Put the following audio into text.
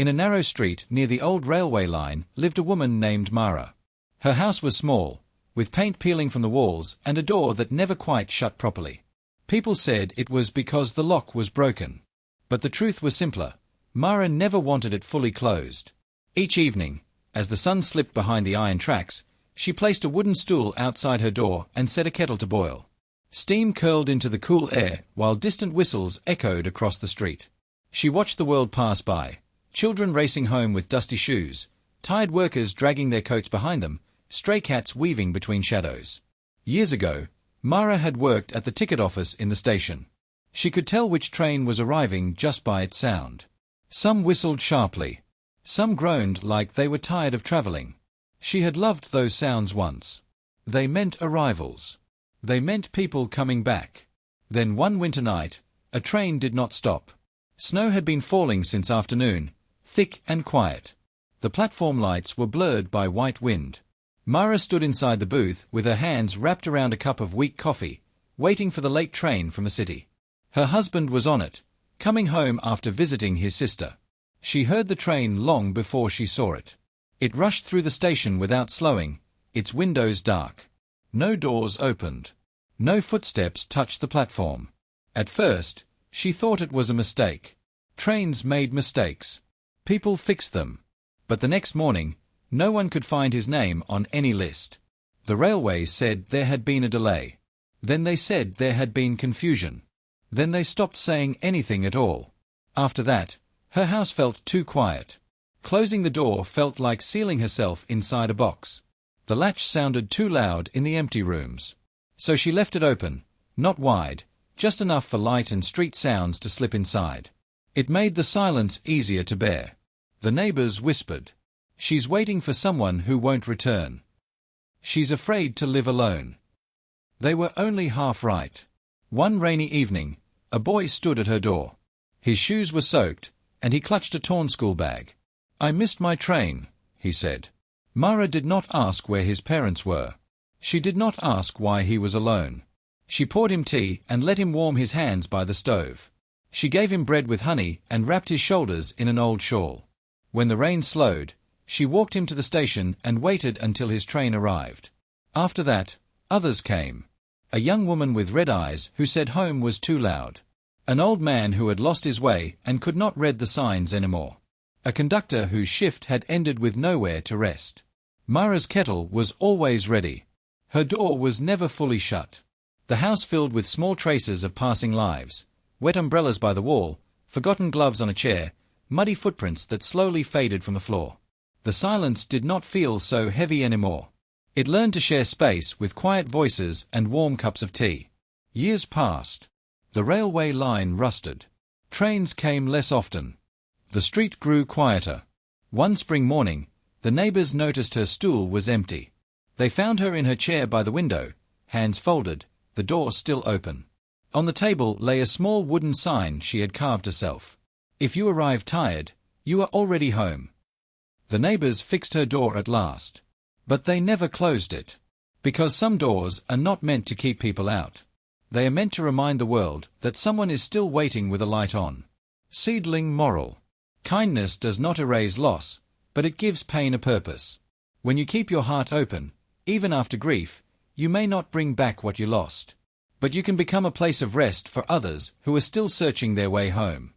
In a narrow street near the old railway line lived a woman named Mara. Her house was small, with paint peeling from the walls and a door that never quite shut properly. People said it was because the lock was broken. But the truth was simpler. Mara never wanted it fully closed. Each evening, as the sun slipped behind the iron tracks, she placed a wooden stool outside her door and set a kettle to boil. Steam curled into the cool air while distant whistles echoed across the street. She watched the world pass by, children racing home with dusty shoes, tired workers dragging their coats behind them, stray cats weaving between shadows. Years ago, Mara had worked at the ticket office in the station. She could tell which train was arriving just by its sound. Some whistled sharply. Some groaned like they were tired of traveling. She had loved those sounds once. They meant arrivals. They meant people coming back. Then one winter night, a train did not stop. Snow had been falling since afternoon, thick and quiet. The platform lights were blurred by white wind. Mara stood inside the booth with her hands wrapped around a cup of weak coffee, waiting for the late train from the city. Her husband was on it, coming home after visiting his sister. She heard the train long before she saw it. It rushed through the station without slowing, its windows dark. No doors opened. No footsteps touched the platform. At first, she thought it was a mistake. Trains made mistakes. People fixed them. But the next morning, no one could find his name on any list. The railway said there had been a delay. Then they said there had been confusion. Then they stopped saying anything at all. After that, her house felt too quiet. Closing the door felt like sealing herself inside a box. The latch sounded too loud in the empty rooms. So she left it open, not wide, just enough for light and street sounds to slip inside. It made the silence easier to bear. The neighbors whispered, "She's waiting for someone who won't return. She's afraid to live alone." They were only half right. One rainy evening, a boy stood at her door. His shoes were soaked, and he clutched a torn school bag. "I missed my train," he said. Mara did not ask where his parents were. She did not ask why he was alone. She poured him tea and let him warm his hands by the stove. She gave him bread with honey and wrapped his shoulders in an old shawl. When the rain slowed, she walked him to the station and waited until his train arrived. After that, others came. A young woman with red eyes who said home was too loud. An old man who had lost his way and could not read the signs anymore. A conductor whose shift had ended with nowhere to rest. Mara's kettle was always ready. Her door was never fully shut. The house filled with small traces of passing lives. Wet umbrellas by the wall, forgotten gloves on a chair, muddy footprints that slowly faded from the floor. The silence did not feel so heavy anymore. It learned to share space with quiet voices and warm cups of tea. Years passed. The railway line rusted. Trains came less often. The street grew quieter. One spring morning, the neighbors noticed her stool was empty. They found her in her chair by the window, hands folded, the door still open. On the table lay a small wooden sign she had carved herself. "If you arrive tired, you are already home." The neighbors fixed her door at last. But they never closed it. Because some doors are not meant to keep people out. They are meant to remind the world that someone is still waiting with a light on. Seedling moral. Kindness does not erase loss, but it gives pain a purpose. When you keep your heart open, even after grief, you may not bring back what you lost. But you can become a place of rest for others who are still searching their way home.